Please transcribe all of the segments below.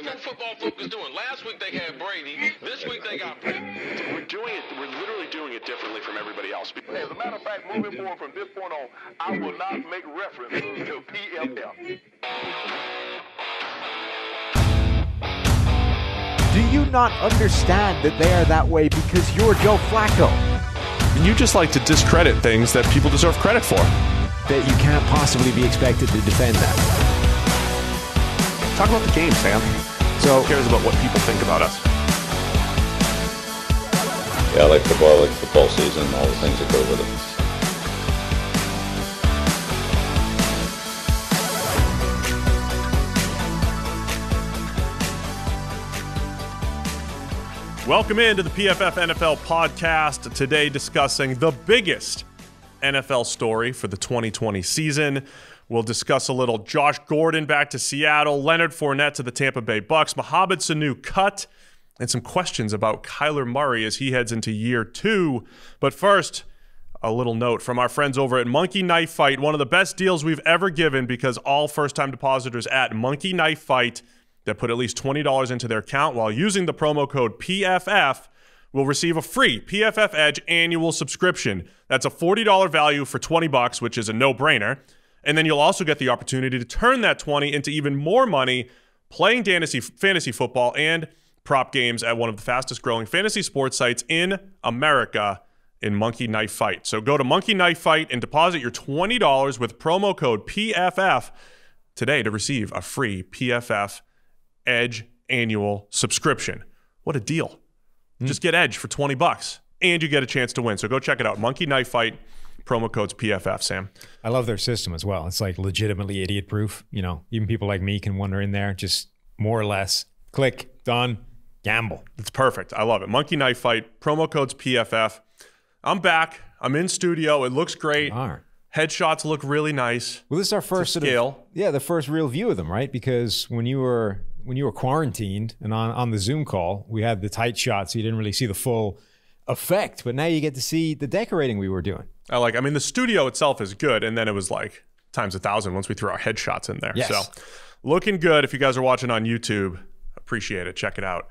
them football focus doing? Last week they had Brady. This week they got Brady. We're literally doing it differently from everybody else. As a matter of fact, moving forward from this point on, I will not make reference to PFF. Do you not understand that they are that way because you're Joe Flacco? And you just like to discredit things that people deserve credit for. That you can't possibly be expected to defend that. Talk about the game, Sam. So, who cares about what people think about us? Yeah, I like football season, and all the things that go with it. Welcome into the PFF NFL podcast. Today discussing the biggest NFL story for the 2020 season. We'll discuss a little Josh Gordon back to Seattle, Leonard Fournette to the Tampa Bay Bucs, Mohammed Sanu cut, and some questions about Kyler Murray as he heads into year 2. But first, a little note from our friends over at Monkey Knife Fight, one of the best deals we've ever given because all first-time depositors at Monkey Knife Fight that put at least $20 into their account while using the promo code PFF will receive a free PFF Edge annual subscription. That's a $40 value for $20, which is a no-brainer. And then you'll also get the opportunity to turn that $20 into even more money playing fantasy football and prop games at one of the fastest-growing fantasy sports sites in America in Monkey Knife Fight. So go to Monkey Knife Fight and deposit your $20 with promo code PFF today to receive a free PFF Edge annual subscription. What a deal. Just get Edge for $20 and you get a chance to win. So go check it out. Monkey Knife Fight, promo code's PFF, Sam. I love their system as well. It's like legitimately idiot proof. You know, even people like me can wander in there, just more or less click, done, gamble. It's perfect. I love it. Monkey Knife Fight, promo code's PFF. I'm back. I'm in studio. It looks great. Headshots look really nice. Well, this is our first the first real view of them, right? Because when you were quarantined and on the Zoom call, we had the tight shot, so you didn't really see the full effect. But now you get to see the decorating we were doing. I mean, the studio itself is good, and then it was like times 1,000 once we threw our headshots in there. Yes. So looking good. If you guys are watching on YouTube, appreciate it. Check it out.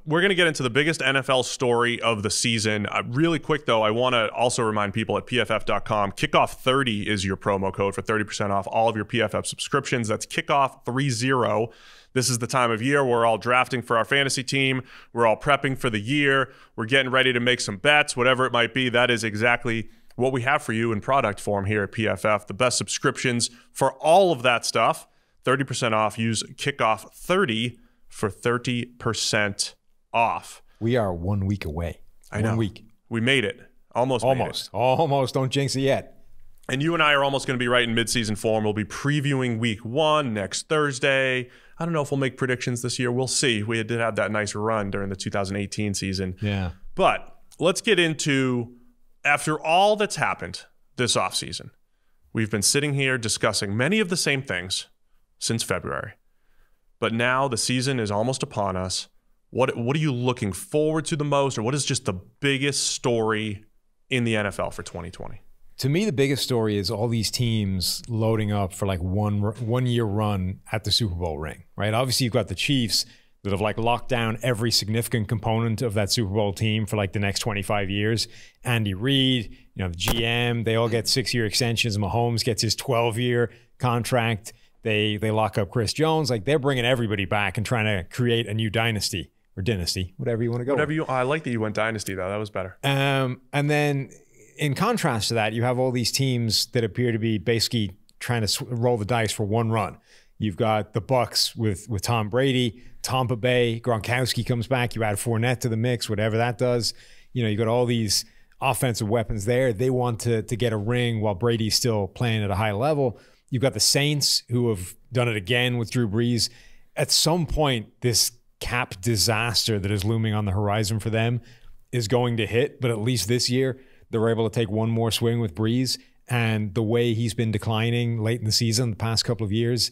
We're going to get into the biggest NFL story of the season. Really quick, though, I want to also remind people at PFF.com, Kickoff30 is your promo code for 30% off all of your PFF subscriptions. That's Kickoff30. This is the time of year we're all drafting for our fantasy team. We're all prepping for the year. We're getting ready to make some bets, whatever it might be. That is exactly what we have for you in product form here at PFF. The best subscriptions for all of that stuff. 30% off. Use Kickoff30 for 30% off. We are 1 week away. I know. 1 week. We made it. Almost. Don't jinx it yet. And you and I are almost going to be right in midseason form. We'll be previewing week 1 next Thursday. I don't know if we'll make predictions this year. We'll see. We did have that nice run during the 2018 season. Yeah. But let's get into, after all that's happened this offseason, we've been sitting here discussing many of the same things since February. But now the season is almost upon us. What are you looking forward to the most, or what is just the biggest story in the NFL for 2020? To me, the biggest story is all these teams loading up for like one year run at the Super Bowl ring, right? Obviously, you've got the Chiefs that have like locked down every significant component of that Super Bowl team for like the next 25 years. Andy Reid, the GM, they all get 6-year extensions. Mahomes gets his 12-year contract. They lock up Chris Jones. Like, they're bringing everybody back and trying to create a new dynasty or dynasty, whatever you want to go with. I like that you went dynasty, though. That was better. And then in contrast to that, you have all these teams that appear to be basically trying to roll the dice for one run. You've got the Bucs with Tom Brady, Tampa Bay, Gronkowski comes back. You add Fournette to the mix, whatever that does. You got all these offensive weapons there. They want to get a ring while Brady's still playing at a high level. You've got the Saints, who have done it again with Drew Brees. At some point, this cap disaster that is looming on the horizon for them is going to hit. But at least this year, they were able to take one more swing with Brees. And the way he's been declining late in the season, the past couple of years,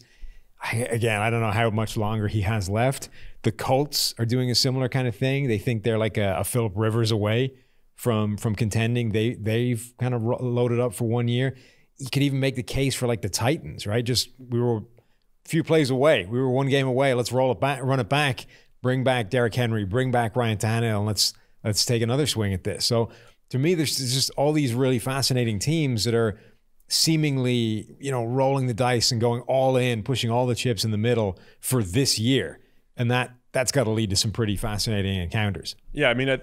I don't know how much longer he has left. The Colts are doing a similar kind of thing. They think they're like a Phillip Rivers away from contending. They've kind of loaded up for 1 year. You could even make the case for like the Titans, right? We were few plays away. We were one game away. Let's roll it back, run it back, bring back Derrick Henry, bring back Ryan Tannehill, and let's take another swing at this. So to me, there's just all these really fascinating teams that are seemingly, rolling the dice and going all in, pushing all the chips in the middle for this year. And that's got to lead to some pretty fascinating encounters. Yeah, I mean,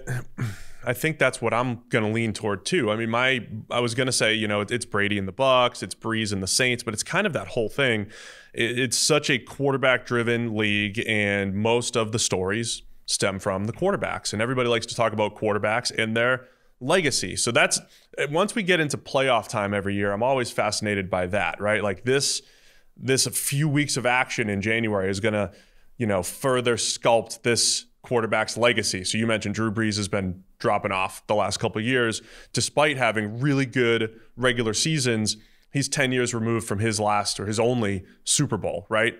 I think that's what I'm going to lean toward too. I mean, I was going to say, it's Brady and the Bucs, it's Breeze and the Saints, but it's kind of that whole thing. It's such a quarterback-driven league, and most of the stories stem from the quarterbacks. And everybody likes to talk about quarterbacks and their legacy. So that's, once we get into playoff time every year, I'm always fascinated by that, right? Like this few weeks of action in January is going to, further sculpt this quarterback's legacy. So you mentioned Drew Brees has been dropping off the last couple of years, despite having really good regular seasons. He's 10 years removed from his last or his only Super Bowl, right?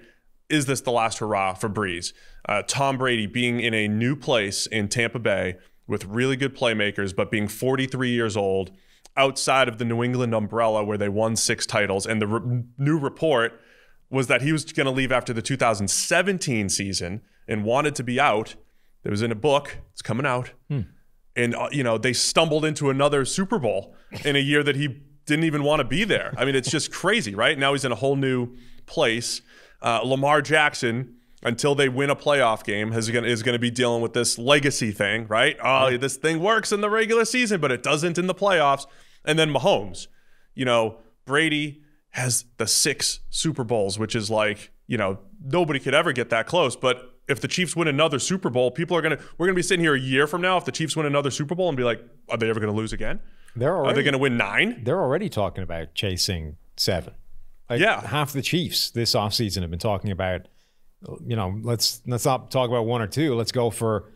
Is this the last hurrah for Brees? Tom Brady being in a new place in Tampa Bay with really good playmakers, but being 43 years old, outside of the New England umbrella where they won 6 titles. And the new report was that he was going to leave after the 2017 season and wanted to be out. It was in a book. It's coming out. And, they stumbled into another Super Bowl in a year that he didn't even want to be there. I mean, it's just crazy, right? Now he's in a whole new place. Lamar Jackson, until they win a playoff game, is going to be dealing with this legacy thing, right? Oh, this thing works in the regular season, but it doesn't in the playoffs. And then Mahomes, Brady has the 6 Super Bowls, which is like, nobody could ever get that close. But if the Chiefs win another Super Bowl, we're going to be sitting here a year from now if the Chiefs win another Super Bowl and be like, are they ever going to lose again? Are they going to win 9? They're already talking about chasing 7. Half the Chiefs this offseason have been talking about, let's not talk about 1 or 2. Let's go for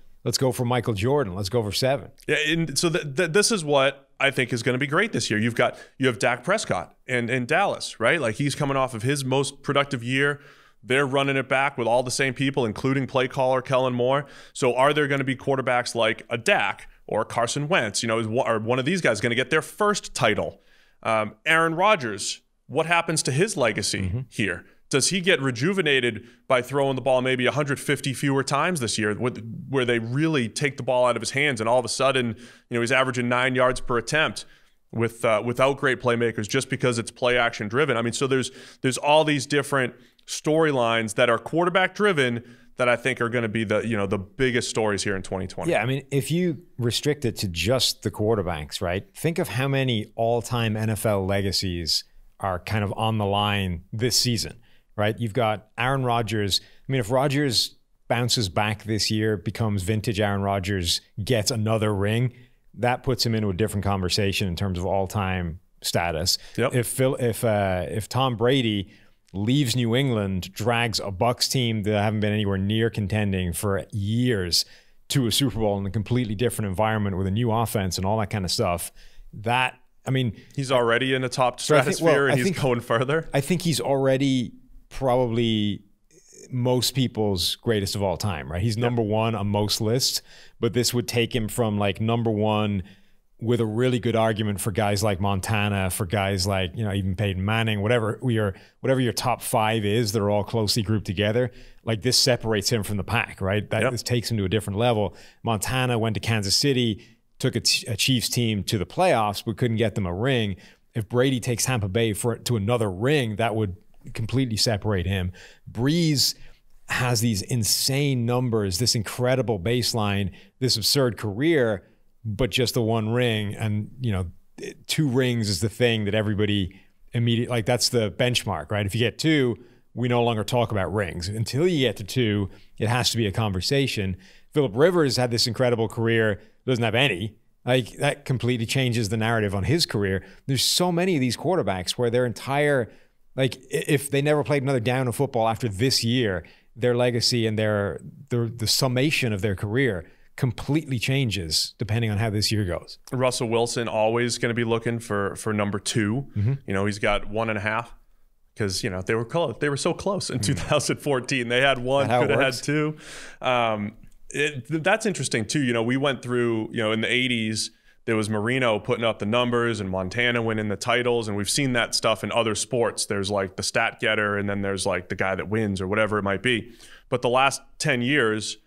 Michael Jordan. Let's go for 7. Yeah, and so this is what I think is going to be great this year. You have Dak Prescott in Dallas, right? Like, he's coming off of his most productive year. They're running it back with all the same people, including play caller Kellen Moore. So are there going to be quarterbacks like a Dak or Carson Wentz? Are one of these guys going to get their first title? Aaron Rodgers, what happens to his legacy here? Does he get rejuvenated by throwing the ball maybe 150 fewer times this year, where they really take the ball out of his hands and all of a sudden, he's averaging 9 yards per attempt without great playmakers just because it's play action driven? I mean, so there's all these different storylines that are quarterback driven that I think are going to be the biggest stories here in 2020. Yeah, I mean, if you restrict it to just the quarterbacks, right? Think of how many all-time NFL legacies are kind of on the line this season, right? You've got Aaron Rodgers. I mean, if Rodgers bounces back this year, becomes vintage Aaron Rodgers, gets another ring, that puts him into a different conversation in terms of all-time status. Yep. If Tom Brady leaves New England, drags a Bucs team that haven't been anywhere near contending for years to a Super Bowl in a completely different environment with a new offense and all that kind of stuff, he's already in the top stratosphere and he's going further. I think he's already probably most people's greatest of all time, right? He's number 1 on most lists, but this would take him from like number 1 with a really good argument for guys like Montana, for guys like, even Peyton Manning, whatever your top 5 is, they're all closely grouped together. Like, this separates him from the pack, right? This takes him to a different level. Montana went to Kansas City, took a Chiefs team to the playoffs, but couldn't get them a ring. If Brady takes Tampa Bay to another ring, that would completely separate him. Breeze has these insane numbers, this incredible baseline, this absurd career, but just the 1 ring. And, 2 rings is the thing that everybody immediately, like, that's the benchmark, right? If you get 2, we no longer talk about rings. Until you get to 2, it has to be a conversation. Phillip Rivers had this incredible career, doesn't have any. Like, that completely changes the narrative on his career. There's so many of these quarterbacks where their entire, like, if they never played another down of football after this year, their legacy and the summation of their career completely changes depending on how this year goes. Russell Wilson always going to be looking for number 2. He's got 1.5 because they were close. They were so close in 2014. They had 1, could have had 2. That's interesting too. We went through in the 80s. there was Marino putting up the numbers and Montana winning the titles. And we've seen that stuff in other sports. There's like the stat getter, and then there's like the guy that wins or whatever it might be. But the last 10 years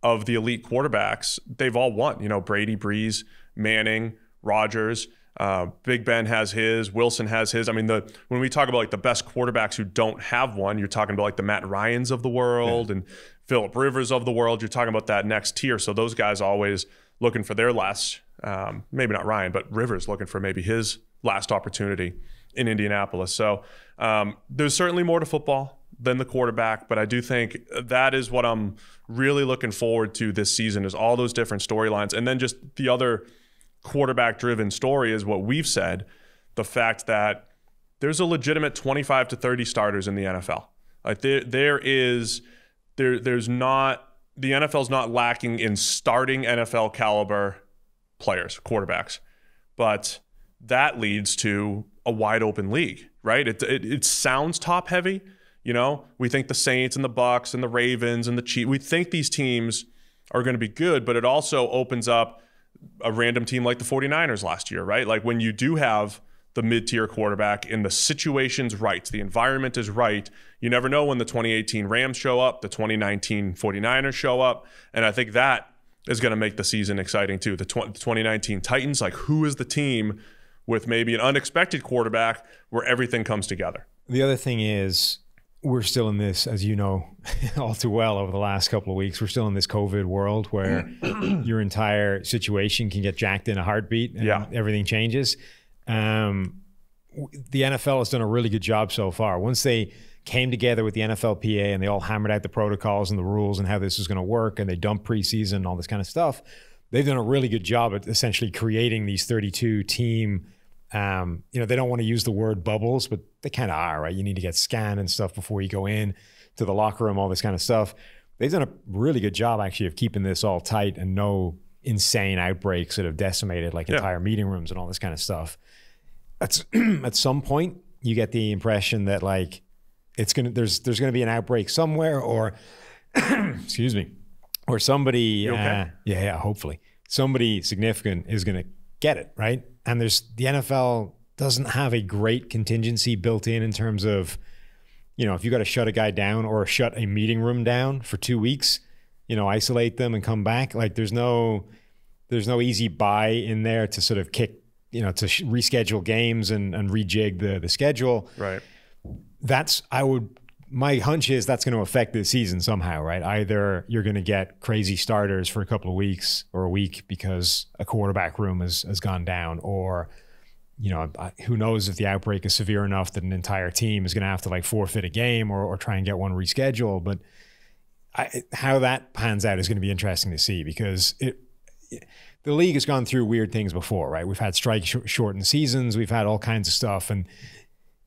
of the elite quarterbacks, they've all won. You know, Brady, Breeze, Manning, Rodgers, Big Ben has his, Wilson has his. I mean, when we talk about like the best quarterbacks who don't have one, you're talking about like the Matt Ryans of the world and Phillip Rivers of the world. You're talking about that next tier. So those guys always looking for their last, maybe not Ryan, but Rivers looking for maybe his last opportunity in Indianapolis. So there's certainly more to football than the quarterback, but I do think that is what I'm really looking forward to this season, is all those different storylines. And then just the other quarterback-driven story is what we've said, the fact that there's a legitimate 25 to 30 starters in the NFL. Like there's not, the NFL's not lacking in starting NFL caliber players, quarterbacks, but that leads to a wide open league, right? It sounds top heavy. You know, we think the Saints and the Bucs and the Ravens and the Chiefs, we think these teams are going to be good, but it also opens up a random team like the 49ers last year, right? Like when you do have the mid-tier quarterback and the situation's right, the environment is right, you never know when the 2018 Rams show up, the 2019 49ers show up, and I think that is going to make the season exciting too. The 2019 Titans, like who is the team with maybe an unexpected quarterback where everything comes together? The other thing is, we're still in this, as you know, all too well over the last couple of weeks, we're still in this COVID world where your entire situation can get jacked in a heartbeat and everything changes. The NFL has done a really good job so far. Once they came together with the NFLPA and they all hammered out the protocols and the rules and how this is going to work, and they dumped preseason and all this kind of stuff, they've done a really good job at essentially creating these 32 team. They don't want to use the word bubbles, but they kind of are, right? You need to get scanned and stuff before you go in to the locker room, all this kind of stuff. They've done a really good job actually of keeping this all tight and no insane outbreaks that have decimated like entire meeting rooms and all this kind of stuff. At some point, you get the impression that like there's going to be an outbreak somewhere, or excuse me, or somebody, hopefully somebody significant is going to get it, right? And the NFL doesn't have a great contingency built in terms of, if you got to shut a guy down or shut a meeting room down for 2 weeks, isolate them and come back. Like there's no easy buy in there to sort of kick, to reschedule games and rejig the schedule. Right. My hunch is that's going to affect this season somehow, right? Either you're going to get crazy starters for a couple of weeks or a week because a quarterback room has gone down, or, who knows if the outbreak is severe enough that an entire team is going to have to like forfeit a game or try and get one rescheduled. But how that pans out is going to be interesting to see, because the league has gone through weird things before, right? We've had strike shortened seasons, we've had all kinds of stuff, and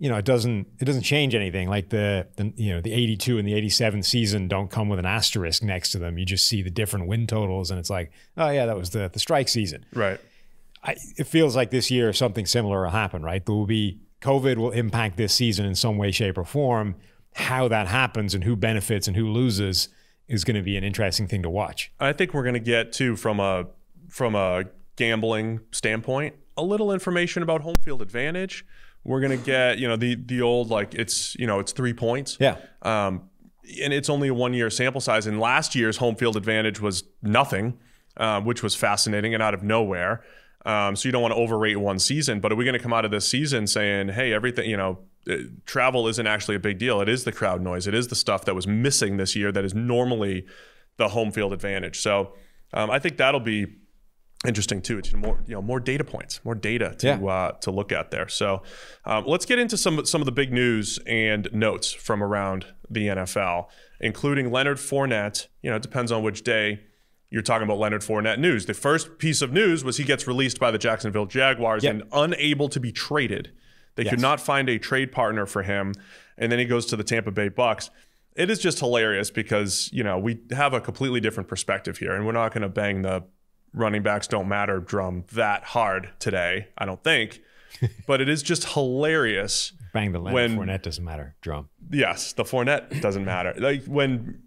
it doesn't change anything. Like the 82 and the 87 season don't come with an asterisk next to them. You just see the different win totals, and it's like, oh yeah, that was the strike season. Right. It feels like this year something similar will happen, right? COVID will impact this season in some way, shape, or form. How that happens and who benefits and who loses is going to be an interesting thing to watch. I think we're going to get to, from a gambling standpoint, a little information about home field advantage. We're going to get, the old, like it's 3 points. Yeah. And it's only a 1 year sample size. And last year's home field advantage was nothing, which was fascinating and out of nowhere. So you don't want to overrate one season, but are we going to come out of this season saying, hey, everything, travel isn't actually a big deal. It is the crowd noise. It is the stuff that was missing this year that is normally the home field advantage. So I think that'll be interesting too. It's more data points, more data to look at there. So let's get into some of the big news and notes from around the NFL, including Leonard Fournette. It depends on which day you're talking about Leonard Fournette news. The first piece of news was he gets released by the Jacksonville Jaguars and unable to be traded. They could not find a trade partner for him, and then he goes to the Tampa Bay Bucks. It is just hilarious because we have a completely different perspective here, and we're not going to bang the running backs don't matter drum that hard today, I don't think. But it is just hilarious. Bang the Leonard Fournette doesn't matter drum. Yes, the Fournette doesn't matter. Like when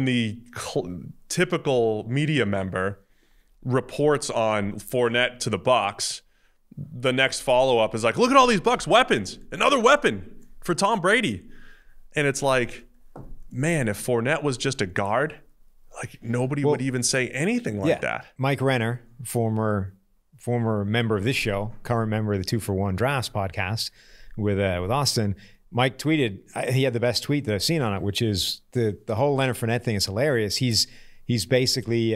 the typical media member reports on Fournette to the Bucs, the next follow-up is like, look at all these Bucs weapons. Another weapon for Tom Brady. And it's like, man, if Fournette was just a guard, like nobody would even say anything like that. Mike Renner, former member of this show, current member of the 2 for 1 Drafts podcast with Austin, Mike tweeted, he had the best tweet that I've seen on it, which is the whole Leonard Fournette thing is hilarious. He's basically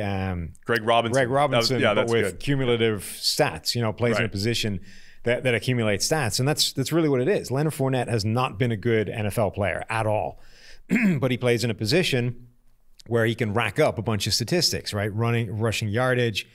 Greg Robinson, but with good. cumulative stats, plays in a position that accumulates stats. And that's really what it is. Leonard Fournette has not been a good NFL player at all. But he plays in a position where he can rack up a bunch of statistics, right? Rushing yardage,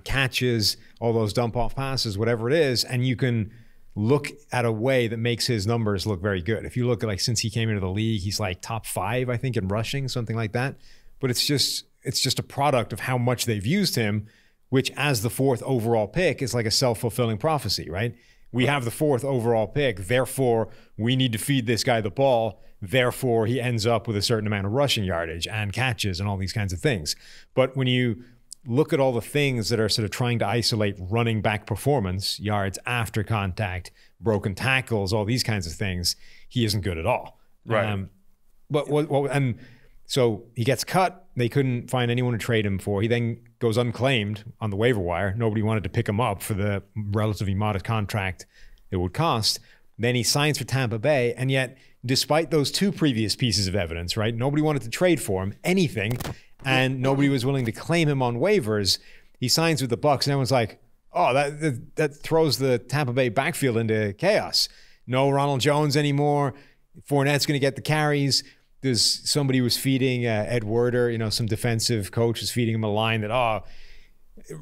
catches, all those dump-off passes, whatever it is. And you can look at a way that makes his numbers look very good. If you look at, like, since he came into the league, he's like top 5, I think, in rushing, something like that. But it's just a product of how much they've used him, which as the 4th overall pick is like a self-fulfilling prophecy, right? We have the 4th overall pick, therefore we need to feed this guy the ball, therefore he ends up with a certain amount of rushing yardage and catches and all these kinds of things. But when you look at all the things that are sort of trying to isolate running back performance, yards after contact, broken tackles, all these kinds of things, he isn't good at all. Right. So he gets cut. They couldn't find anyone to trade him for. He then goes unclaimed on the waiver wire. Nobody wanted to pick him up for the relatively modest contract it would cost. Then he signs for Tampa Bay. And yet, despite those 2 previous pieces of evidence, right, nobody wanted to trade for him, anything, and nobody was willing to claim him on waivers. He signs with the Bucs, and everyone's like, oh, that throws the Tampa Bay backfield into chaos. No Ronald Jones anymore. Fournette's going to get the carries. There's somebody was feeding Ed Werder, some defensive coach was feeding him a line that,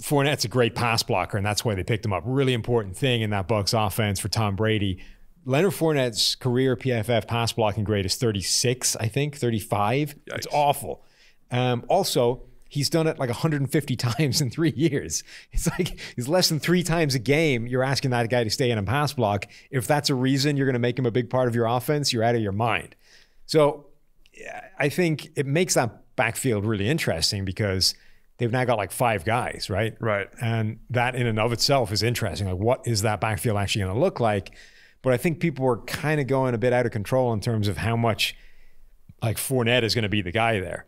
Fournette's a great pass blocker, and that's why they picked him up. Really important thing in that Bucs offense for Tom Brady. Leonard Fournette's career PFF pass blocking grade is 36, I think, 35. Yikes. It's awful. Also, he's done it like 150 times in 3 years. It's like he's less than 3 times a game. You're asking that guy to stay in a pass block. If that's a reason you're going to make him a big part of your offense, you're out of your mind. So I think it makes that backfield really interesting because they've now got like 5 guys, right? Right. And that in and of itself is interesting. Like, what is that backfield actually going to look like? But I think people are kind of going a bit out of control in terms of how much like Fournette is going to be the guy there.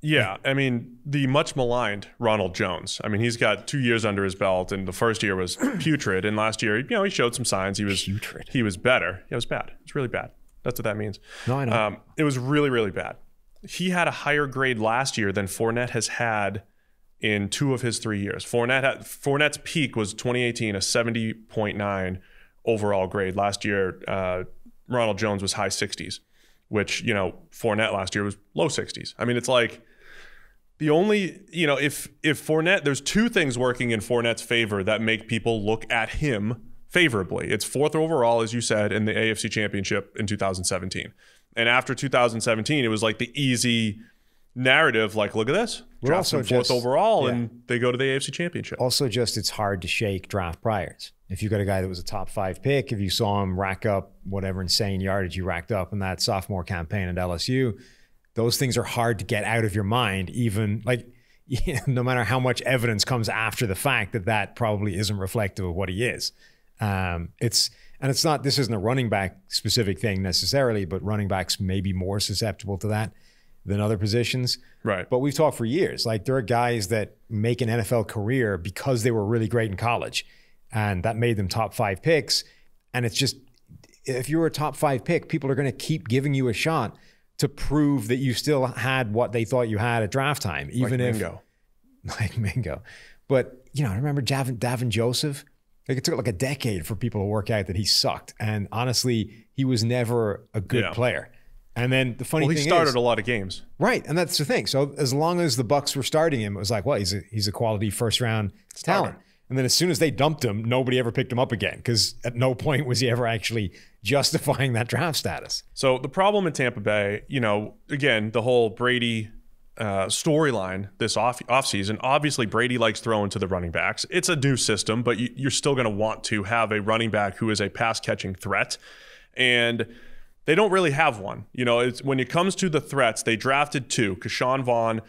Yeah, I mean, the much maligned Ronald Jones. I mean, he's got 2 years under his belt, and the first year was putrid. And last year, he showed some signs. He was putrid. He was better. It was bad. It's really bad. That's what that means. No, I know. It was really, really bad. He had a higher grade last year than Fournette has had in 2 of his 3 years. Fournette's peak was 2018, a 70.9 overall grade. Last year, Ronald Jones was high 60s, which, Fournette last year was low 60s. I mean, it's like the only, if Fournette, there's 2 things working in Fournette's favor that make people look at him favorably. It's 4th overall, as you said, in the AFC Championship in 2017. And after 2017, it was like the easy narrative, like, look at this. Draft them 4th overall, and they go to the AFC Championship. Also, it's hard to shake draft priors. If you got a guy that was a top 5 pick, if you saw him rack up whatever insane yardage you racked up in that sophomore campaign at LSU, those things are hard to get out of your mind, even like no matter how much evidence comes after the fact that probably isn't reflective of what he is. This isn't a running back specific thing necessarily, but running backs may be more susceptible to that than other positions. Right. But we've talked for years, like there are guys that make an NFL career because they were really great in college, and that made them top 5 picks. And it's just, if you're a top 5 pick, people are going to keep giving you a shot to prove that you still had what they thought you had at draft time, even like Mingo. But, I remember Davin Joseph. Like, it took like a decade for people to work out that he sucked. And honestly, he was never a good player. And then the funny thing is, he started a lot of games. Right. And that's the thing. So as long as the Bucs were starting him, it was like, well, he's a quality first round talent. And then as soon as they dumped him, nobody ever picked him up again, because at no point was he ever actually justifying that draft status. So the problem in Tampa Bay, again, the whole Brady storyline this offseason, obviously Brady likes throwing to the running backs. It's a new system, but you're still going to want to have a running back who is a pass-catching threat. And they don't really have one. You know, it's when it comes to the threats, they drafted 2, Keyshawn Vaughn,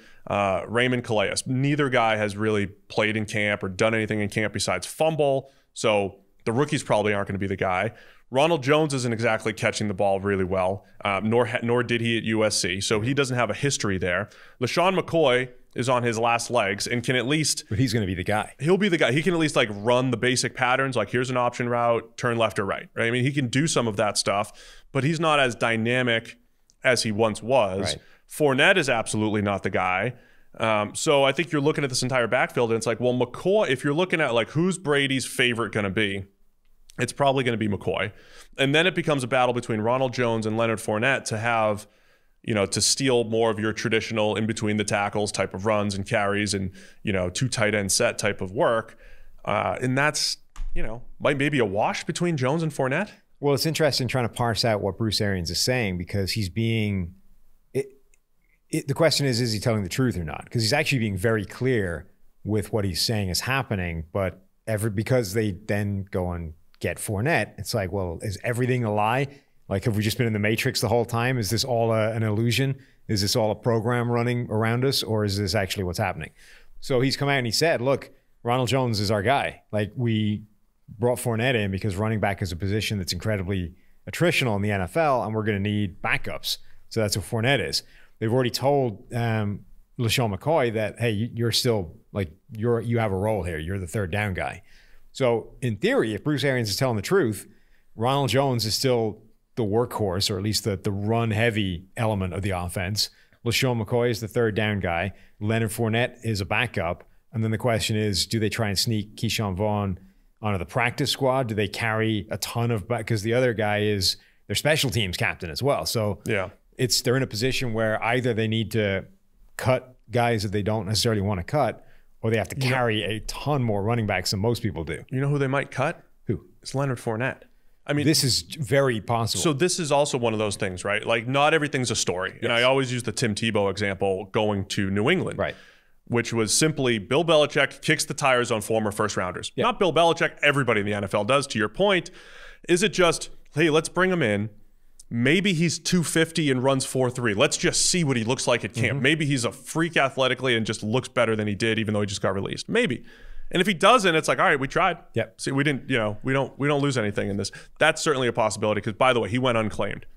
Raymond Calais. Neither guy has really played in camp or done anything in camp besides fumble. So the rookies probably aren't going to be the guy. Ronald Jones isn't exactly catching the ball really well, nor did he at USC. So he doesn't have a history there. LaShawn McCoy is on his last legs and can at least... But he's going to be the guy. He'll be the guy. He can at least like run the basic patterns, like here's an option route, turn left or right. I mean, he can do some of that stuff, but he's not as dynamic as he once was. Right. Fournette is absolutely not the guy. So I think you're looking at this entire backfield and it's like, well, McCoy, if you're looking at like who's Brady's favorite going to be, it's probably going to be McCoy. And then it becomes a battle between Ronald Jones and Leonard Fournette to have, you know, to steal more of your traditional in between the tackles type of runs and carries and, you know, 2 tight end set type of work. And that's, you know, maybe a wash between Jones and Fournette. Well, it's interesting trying to parse out what Bruce Arians is saying because he's being, the question is he telling the truth or not? Because he's actually being very clear with what he's saying is happening, but because they then go and get Fournette, it's like, well, is everything a lie? Like, have we just been in the Matrix the whole time? Is this all an illusion? Is this all a program running around us? Or is this actually what's happening? So he's come out and he said, look, Ronald Jones is our guy. Like, we brought Fournette in because running back is a position that's incredibly attritional in the NFL, and we're going to need backups. So that's what Fournette is. They've already told LaShawn McCoy that, hey, you're still, like, you have a role here. You're the third down guy. So in theory, if Bruce Arians is telling the truth, Ronald Jones is still the workhorse, or at least the run-heavy element of the offense. LaShawn McCoy is the third down guy. Leonard Fournette is a backup. And then the question is, do they try and sneak Keyshawn Vaughn onto the practice squad? Do they carry a ton of back? Because the other guy is their special teams captain as well. So yeah, they're in a position where either they need to cut guys that they don't necessarily want to cut, or they have to carry a ton more running backs than most people do. You know who they might cut? Who? It's Leonard Fournette. I mean, this is very possible. So this is also one of those things, right? Like, not everything's a story. Yes. And I always use the Tim Tebow example going to New England, right? Which was simply Bill Belichick kicks the tires on former first rounders. Yep. Not Bill Belichick. Everybody in the NFL does, to your point. Is it just, hey, let's bring him in. Maybe he's 250 and runs 4.3. Let's just see what he looks like at camp. Maybe he's a freak athletically and just looks better than he did, even though he just got released. Maybe. And if he doesn't, it's like, all right, we tried. Yep. See, we didn't, you know, we don't lose anything in this. That's certainly a possibility because, by the way, he went unclaimed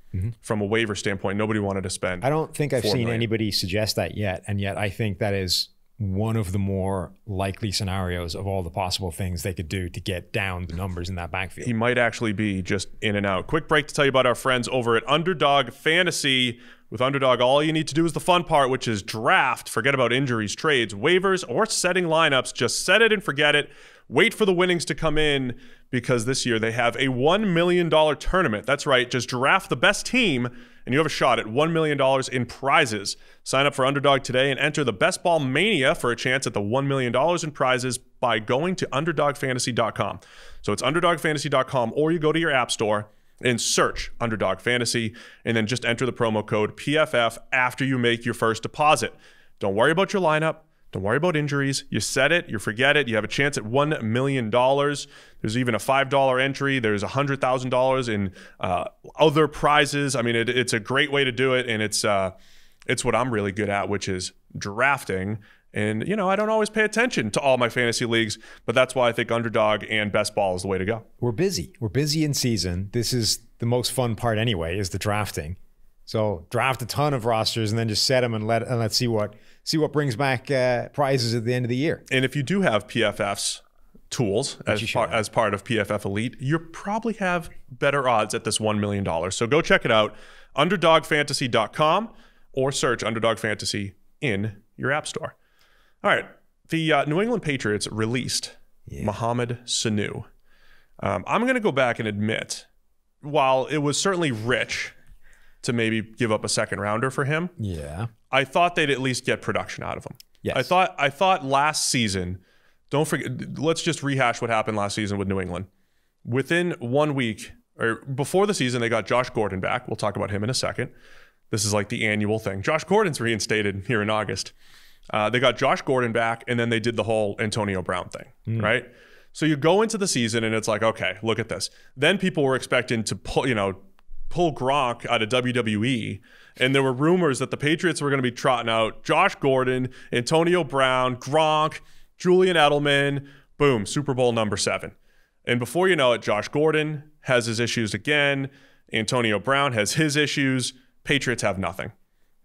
from a waiver standpoint. Nobody wanted to spend. I don't think I've seen million. Anybody suggest that yet. And yet I think that is one of the more likely scenarios of all the possible things they could do to get down the numbers in that backfield. He might actually be just in and out. Quick break to tell you about our friends over at Underdog Fantasy. With Underdog, all you need to do is the fun part, which is draft. Forget about injuries, trades, waivers, or setting lineups. Just set it and forget it. Wait for the winnings to come in because this year they have a $1 million tournament. That's right. Just draft the best team and you have a shot at $1 million in prizes. Sign up for Underdog today and enter the Best Ball Mania for a chance at the $1 million in prizes by going to UnderdogFantasy.com. So it's UnderdogFantasy.com, or you go to your app store and search Underdog Fantasy and then just enter the promo code PFF after you make your first deposit. Don't worry about your lineup. Don't worry about injuries. You set it, you forget it. You have a chance at $1 million. There's even a $5 entry. There's $100,000 in other prizes. I mean, it's a great way to do it, and it's what I'm really good at, which is drafting. And, you know, I don't always pay attention to all my fantasy leagues, but that's why I think Underdog and Best Ball is the way to go. We're busy. We're busy in season. This is the most fun part anyway, is the drafting. So draft a ton of rosters and then just set them and let's see what brings back prizes at the end of the year. And if you do have PFF's tools as part of PFF Elite, you probably have better odds at this $1 million. So go check it out, UnderdogFantasy.com, or search Underdog Fantasy in your app store. All right, the New England Patriots released Mohammed Sanu. I'm going to go back and admit, while it was certainly rich to maybe give up a second rounder for him, I thought they'd at least get production out of him. Yes. I thought last season, don't forget, let's just rehash what happened last season with New England. Within 1 week, or before the season, they got Josh Gordon back. We'll talk about him in a second. This is like the annual thing. Josh Gordon's reinstated here in August. They got Josh Gordon back, and then they did the whole Antonio Brown thing, right? So you go into the season, and it's like, okay, look at this. Then people were expecting to pull, pull Gronk out of WWE, and there were rumors that the Patriots were going to be trotting out Josh Gordon, Antonio Brown, Gronk, Julian Edelman, boom, Super Bowl number 7. And before you know it, Josh Gordon has his issues again. Antonio Brown has his issues. Patriots have nothing.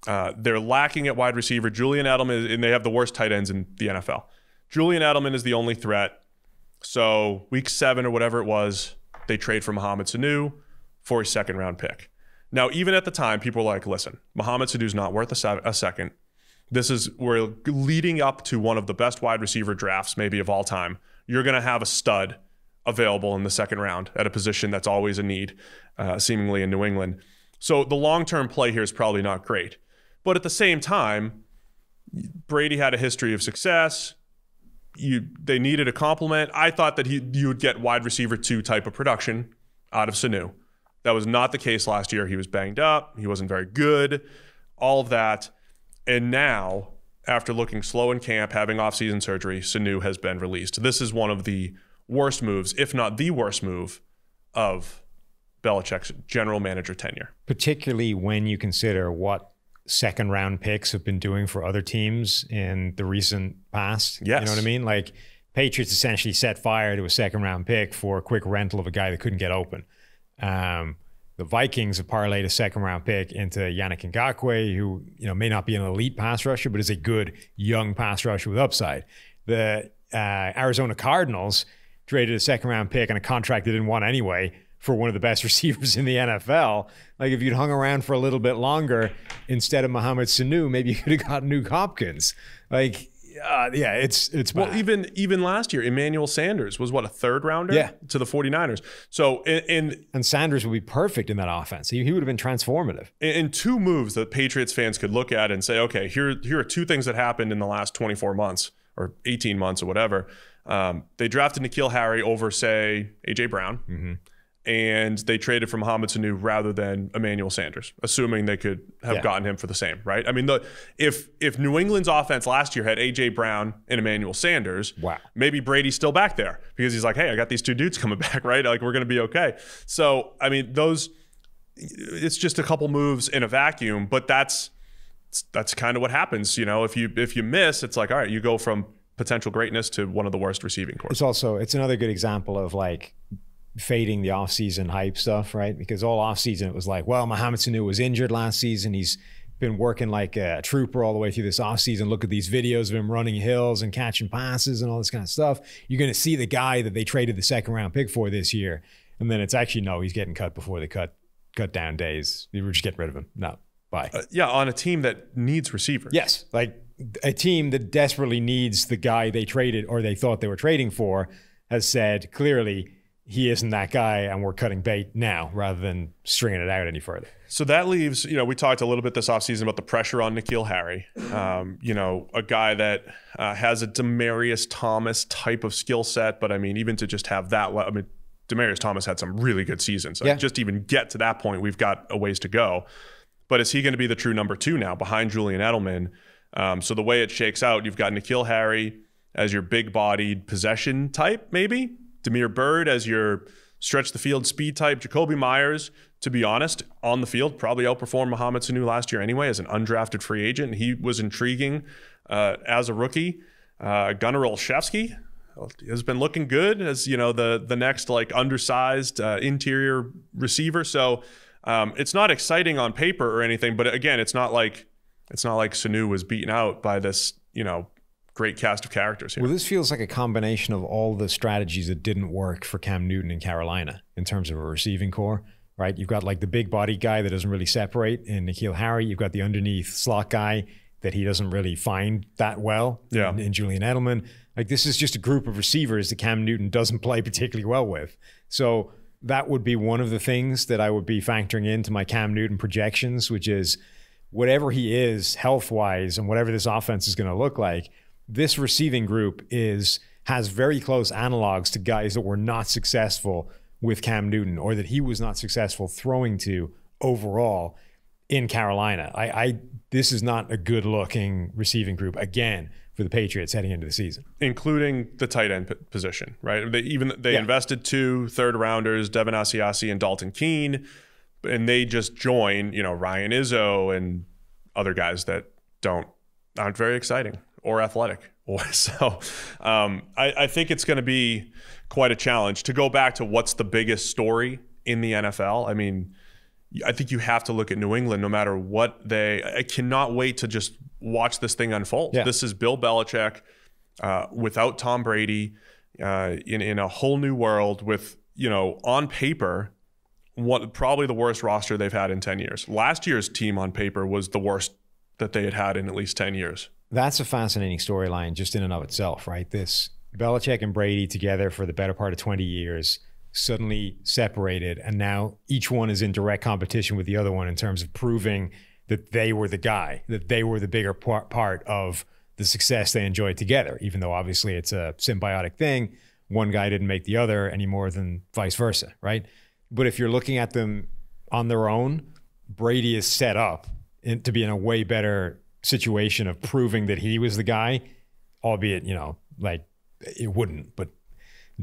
They're lacking at wide receiver. Julian Edelman, and they have the worst tight ends in the NFL. Julian Edelman is the only threat. So week 7 or whatever it was, they trade for Mohammed Sanu for a second-round pick. Now, even at the time, people were like, listen, Mohammed Sanu's not worth a second. We're leading up to one of the best wide receiver drafts maybe of all time. You're going to have a stud available in the second round at a position that's always a need, seemingly in New England. So the long-term play here is probably not great. But at the same time, Brady had a history of success. They needed a compliment. I thought that you would get wide receiver 2 type of production out of Sanu. That was not the case last year. He was banged up. He wasn't very good. All of that. And now, after looking slow in camp, having offseason surgery, Sanu has been released. This is one of the worst moves, if not the worst move, of Belichick's general manager tenure. Particularly when you consider what second-round picks have been doing for other teams in the recent past. Yes. You know what I mean? Like, Patriots essentially set fire to a second-round pick for a quick rental of a guy that couldn't get open. The Vikings have parlayed a second-round pick into Yannick Ngakoue, who may not be an elite pass rusher, but is a good young pass rusher with upside. The Arizona Cardinals traded a second-round pick and a contract they didn't want anyway for one of the best receivers in the NFL. Like, if you'd hung around for a little bit longer instead of Mohammed Sanu, maybe you could have got Nuke Hopkins. Like, yeah, it's bad. Well, even last year, Emmanuel Sanders was a third rounder to the 49ers. So and Sanders would be perfect in that offense. He would have been transformative. In 2 moves that Patriots fans could look at and say, okay, here are 2 things that happened in the last 24 months or 18 months or whatever. They drafted N'Keal Harry over, say, A.J. Brown. Mm-hmm. And they traded for Mohammed Sanu rather than Emmanuel Sanders, assuming they could have gotten him for the same, right? I mean, if New England's offense last year had A.J. Brown and Emmanuel Sanders, maybe Brady's still back there because he's like, hey, I got these 2 dudes coming back, right? Like, we're going to be okay. So, I mean, it's just a couple moves in a vacuum, but that's kind of what happens. If you miss, it's like, all right, you go from potential greatness to one of the worst receiving corps. It's another good example of like fading the offseason hype stuff, right? Because all offseason it was like, well, Mohammed Sanu was injured last season. He's been working like a trooper all the way through this offseason. Look at these videos of him running hills and catching passes and all this kind of stuff. You're going to see the guy that they traded the second-round pick for this year. And then it's actually, no, he's getting cut before the cut down days. They were just getting rid of him. No, bye. On a team that needs receivers. Yes, like a team that desperately needs the guy they traded or they thought they were trading for has said clearly, he isn't that guy, and we're cutting bait now rather than stringing it out any further. So that leaves, we talked a little bit this offseason about the pressure on N'Keal Harry, a guy that has a Demaryius Thomas type of skill set. But I mean, even to just have that, Demaryius Thomas had some really good seasons. Like, just even get to that point, we've got a ways to go. But is he going to be the true number 2 now behind Julian Edelman? So the way it shakes out, you've got N'Keal Harry as your big-bodied possession type, maybe. Damiere Byrd as your stretch the field speed type. Jacoby Myers, to be honest, on the field probably outperformed Mohammed Sanu last year anyway as an undrafted free agent. He was intriguing as a rookie. Gunnar Olszewski has been looking good as the next like undersized interior receiver. So it's not exciting on paper or anything, but again, it's not like Sanu was beaten out by this great cast of characters here. Well, this feels like a combination of all the strategies that didn't work for Cam Newton in Carolina in terms of a receiving core, right? You've got like the big body guy that doesn't really separate in N'Keal Harry. You've got the underneath slot guy that he doesn't really find that well in Julian Edelman. Like, this is just a group of receivers that Cam Newton doesn't play particularly well with. So that would be one of the things that I would be factoring into my Cam Newton projections, which is whatever he is health-wise and whatever this offense is going to look like, this receiving group has very close analogs to guys that were not successful with Cam Newton or that he was not successful throwing to overall in Carolina. This is not a good-looking receiving group, again, for the Patriots heading into the season. Including the tight end position, right? They invested 2 third-rounders, Devin Asiasi and Dalton Keene. and they just join, Ryan Izzo and other guys that aren't very exciting or athletic. So I think it's going to be quite a challenge. To go back to what's the biggest story in the NFL, I mean, I think you have to look at New England no matter what I cannot wait to just watch this thing unfold. Yeah. This is Bill Belichick without Tom Brady in a whole new world with, on paper, probably the worst roster they've had in 10 years. Last year's team on paper was the worst that they had in at least 10 years. That's a fascinating storyline just in and of itself, right? This Belichick and Brady together for the better part of 20 years, suddenly separated, and now each one is in direct competition with the other one in terms of proving that they were the guy, that they were the bigger part of the success they enjoyed together, even though obviously it's a symbiotic thing. One guy didn't make the other any more than vice versa, right? But if you're looking at them on their own, Brady is set up to be in a way better situation of proving that he was the guy, albeit, like it wouldn't, but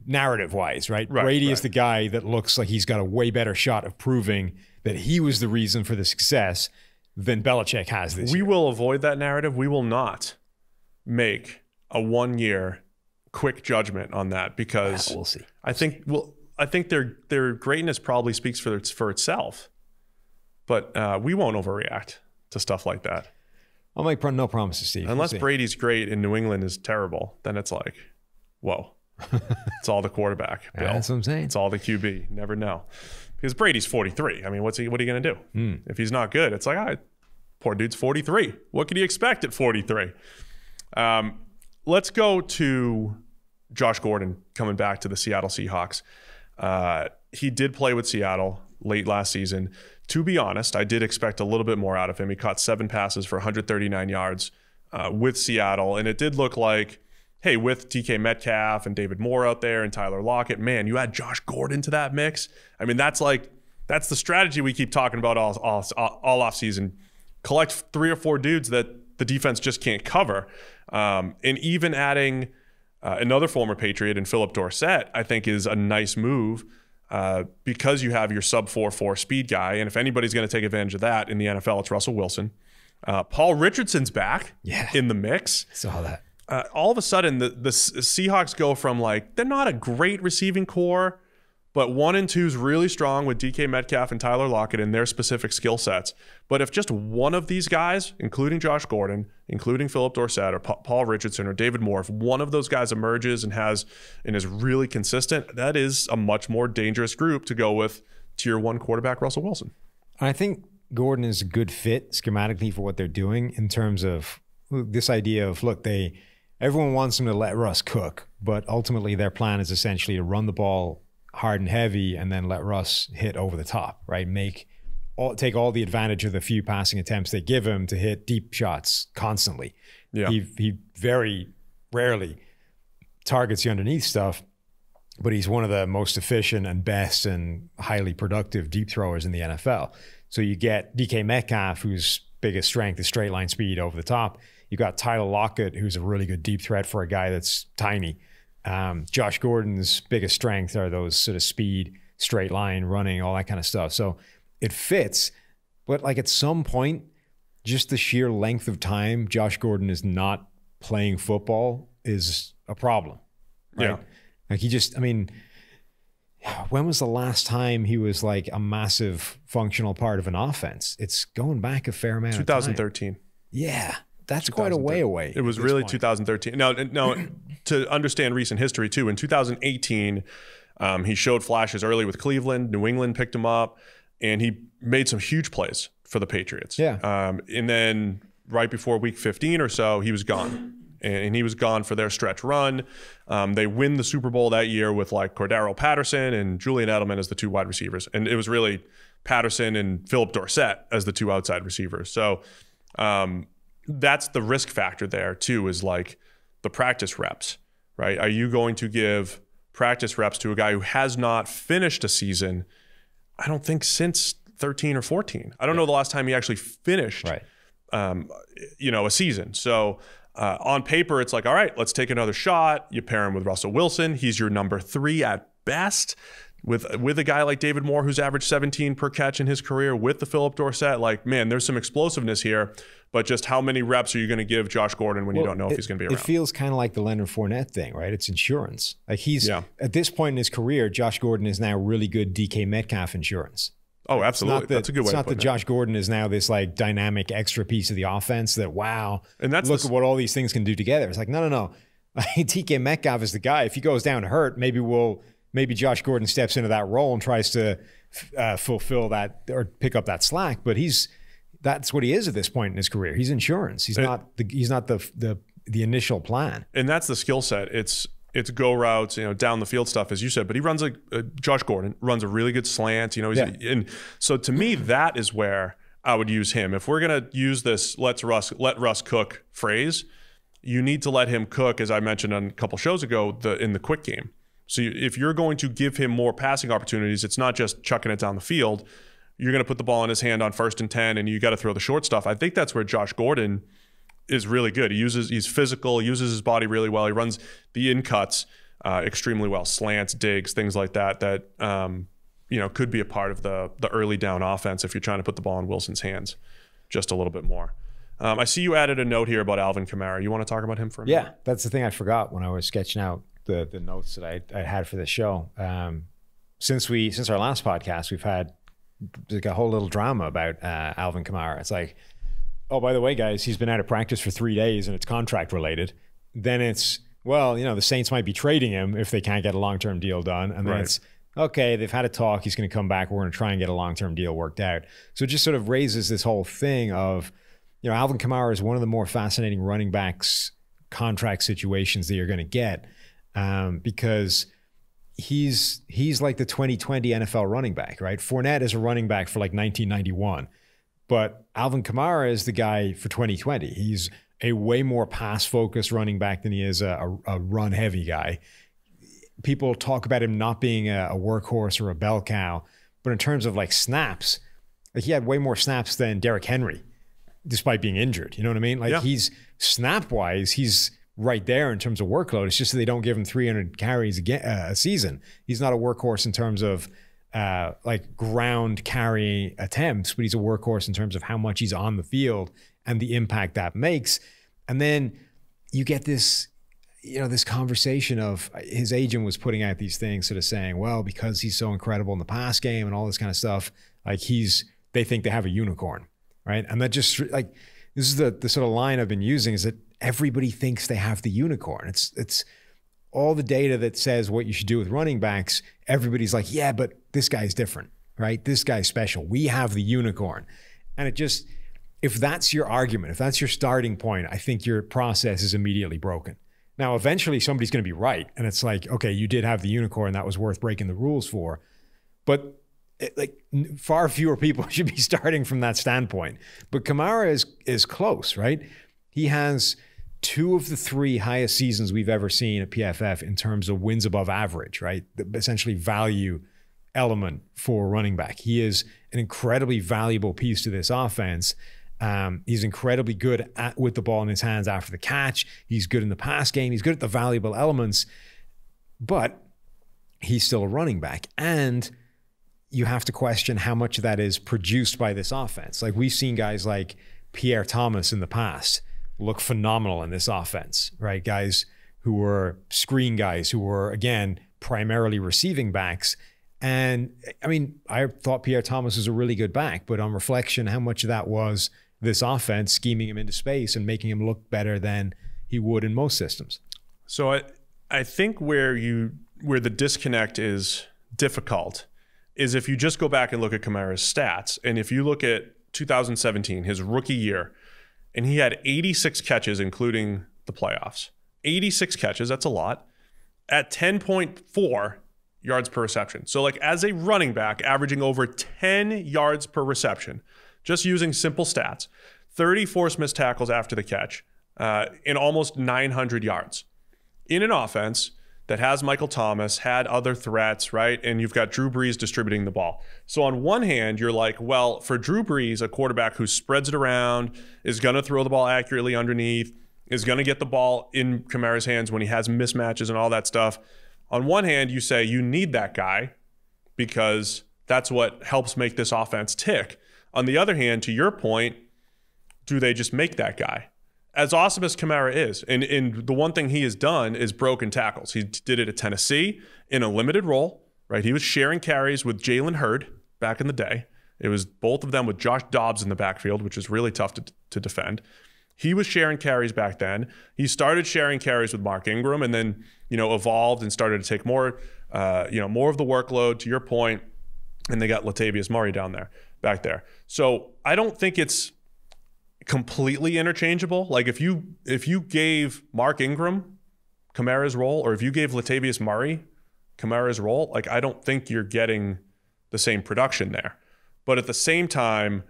narrative-wise, right? Brady is the guy that looks like he's got a way better shot of proving that he was the reason for the success than Belichick has this year. We will avoid that narrative. We will not make a 1-year quick judgment on that because we'll see. I think their greatness probably speaks for itself, but we won't overreact to stuff like that. I'll make no promises, Steve. Unless Brady's great and New England is terrible, then it's like, whoa. It's all the quarterback, Bill. Yeah, that's what I'm saying. It's all the QB. Never know. Because Brady's 43. I mean, what are you going to do? If he's not good, it's like, poor dude's 43. What could you expect at 43? Let's go to Josh Gordon coming back to the Seattle Seahawks. He did play with Seattle late last season. To be honest, I did expect a little bit more out of him. He caught 7 passes for 139 yards with Seattle, and it did look like, hey, with DK Metcalf and David Moore out there and Tyler Lockett, man, you add Josh Gordon to that mix. I mean, that's the strategy we keep talking about all offseason. Collect 3 or 4 dudes that the defense just can't cover. And even adding another former Patriot in Philip Dorsett, I think is a nice move because you have your sub 4.4 speed guy. And if anybody's going to take advantage of that in the NFL, it's Russell Wilson. Paul Richardson's back in the mix. Saw that. All of a sudden, the Seahawks go from they're not a great receiving core, but 1 and 2 is really strong with DK Metcalf and Tyler Lockett in their specific skill sets. But if just one of these guys, including Josh Gordon, including Philip Dorsett or Paul Richardson or David Moore, if one of those guys emerges and is really consistent, that is a much more dangerous group to go with tier 1 quarterback Russell Wilson. I think Gordon is a good fit schematically for what they're doing in terms of this idea of, look, everyone wants them to let Russ cook, but ultimately their plan is essentially to run the ball hard and heavy and then let Russ hit over the top, right? Take all the advantage of the few passing attempts they give him to hit deep shots constantly. Yeah. He very rarely targets you underneath stuff, but he's one of the most efficient and best and highly productive deep throwers in the NFL. So you get DK Metcalf, whose biggest strength is straight line speed over the top. You got Tyler Lockett, who's a really good deep threat for a guy that's tiny. Josh Gordon's biggest strength are those sort of speed, straight line, running, all that kind of stuff. So it fits, but at some point, just the sheer length of time Josh Gordon is not playing football is a problem. Right? Yeah. When was the last time he was a massive functional part of an offense? It's going back a fair amount of time. 2013. Yeah. That's quite a way away. It was really 2013. Now, to understand recent history too, in 2018, he showed flashes early with Cleveland. New England picked him up, and he made some huge plays for the Patriots. Yeah. And then right before week 15 or so, he was gone. And he was gone for their stretch run. They win the Super Bowl that year with Cordero Patterson and Julian Edelman as the 2 wide receivers. And it was really Patterson and Philip Dorsett as the 2 outside receivers. So, that's the risk factor there too, is the practice reps, right? Are you going to give practice reps to a guy who has not finished a season? I don't think since 13 or 14. I don't know the last time he actually finished, a season. So on paper, it's all right, let's take another shot. You pair him with Russell Wilson. He's your number 3 at best. with a guy like David Moore, who's averaged 17 per catch in his career, with the Philip Dorsett, like, man, there's some explosiveness here. But just how many reps are you going to give Josh Gordon when you don't know if he's going to be around? It feels kind of like the Leonard Fournette thing, right? It's insurance. Like at this point in his career, Josh Gordon is now really good DK Metcalf insurance. Oh, absolutely. That's a good way to put it. It's not that Josh Gordon is now this like dynamic extra piece of the offense that, wow, and look at what all these things can do together. It's like, no. DK Metcalf is the guy. If he goes down hurt, maybe Josh Gordon steps into that role and tries to fulfill that or pick up that slack. But that's what he is at this point in his career. He's insurance. He's not the initial plan. And that's the skill set. It's go routes, down the field stuff, as you said. But he runs Josh Gordon runs a really good slant. And so to me, that is where I would use him. If we're gonna use this let Russ cook phrase, you need to let him cook, as I mentioned on a couple shows ago, in the quick game. So if you're going to give him more passing opportunities, it's not just chucking it down the field. You're going to put the ball in his hand on 1st and 10, and you got to throw the short stuff. I think that's where Josh Gordon is really good. He's physical, uses his body really well. He runs the in cuts extremely well, slants, digs, things like that. Could be a part of the early down offense if you're trying to put the ball in Wilson's hands just a little bit more. I see you added a note here about Alvin Kamara. You want to talk about him for a minute? Yeah, that's the thing I forgot when I was sketching out the notes that I had for this show. Since our last podcast, we've had like a whole little drama about Alvin Kamara. It's like, oh, by the way, guys, he's been out of practice for 3 days and it's contract related. Then it's, well, the Saints might be trading him if they can't get a long-term deal done. And then it's, okay, they've had a talk. He's going to come back. We're going to try and get a long-term deal worked out. So it just sort of raises this whole thing of, Alvin Kamara is one of the more fascinating running backs contract situations that you're going to get because he's like the 2020 NFL running back, right? Fournette is a running back for like 1991, but Alvin Kamara is the guy for 2020. He's a way more pass-focused running back than he is a run-heavy guy. People talk about him not being a workhorse or a bell cow, but in terms of like snaps, like he had way more snaps than Derrick Henry, despite being injured. You know what I mean? Like he's snap-wise, he's right there in terms of workload. It's just that they don't give him 300 carries a season. He's not a workhorse in terms of like ground carrying attempts, but he's a workhorse in terms of how much he's on the field and the impact that makes. And then you get this, this conversation of his agent was putting out these things sort of saying, well, because he's so incredible in the pass game and all this kind of stuff, like they think they have a unicorn, right? And that just like, this is the sort of line I've been using is that everybody thinks they have the unicorn. It's all the data that says what you should do with running backs. Everybody's like, yeah, but this guy's different, right? This guy's special. We have the unicorn. And if that's your argument, if that's your starting point, I think your process is immediately broken. Now, eventually somebody's going to be right. And it's like, okay, you did have the unicorn. That was worth breaking the rules for. But far fewer people should be starting from that standpoint. But Kamara is close, right? He has 2 of the 3 highest seasons we've ever seen at PFF in terms of wins above average, right? Essentially value element for running back. He is an incredibly valuable piece to this offense. He's incredibly good with the ball in his hands after the catch. He's good in the pass game. He's good at the valuable elements, but he's still a running back. And you have to question how much of that is produced by this offense. Like we've seen guys like Pierre Thomas in the past look phenomenal in this offense, right? Guys who were screen guys, who were, again, primarily receiving backs. And I mean, I thought Pierre Thomas was a really good back, but on reflection, how much of that was this offense scheming him into space and making him look better than he would in most systems? So I think where the disconnect is difficult is if you just go back and look at Kamara's stats. And if you look at 2017, his rookie year, and he had 86 catches, including the playoffs. 86 catches, that's a lot, at 10.4 yards per reception. So like as a running back, averaging over 10 yards per reception, just using simple stats, 30 forced missed tackles after the catch, in almost 900 yards. In an offense that has Michael Thomas, had other threats, right? And you've got Drew Brees distributing the ball. So on one hand, you're like, well, for Drew Brees, a quarterback who spreads it around, is going to throw the ball accurately underneath, is going to get the ball in Kamara's hands when he has mismatches and all that stuff. On one hand, you say you need that guy. because that's what helps make this offense tick. On the other hand, to your point, do they just make that guy? As awesome as Kamara is, and the one thing he has done is broken tackles. He did it at Tennessee in a limited role, right? He was sharing carries with Jalen Hurd back in the day. It was both of them with Josh Dobbs in the backfield, which is really tough to defend. He was sharing carries back then. He started sharing carries with Mark Ingram, and then evolved and started to take more of the workload. To your point, and they got Latavius Murray back there. So I don't think it's completely interchangeable. Like if you gave Mark Ingram Kamara's role, or if you gave Latavius Murray Kamara's role, like I don't think you're getting the same production there. But at the same time,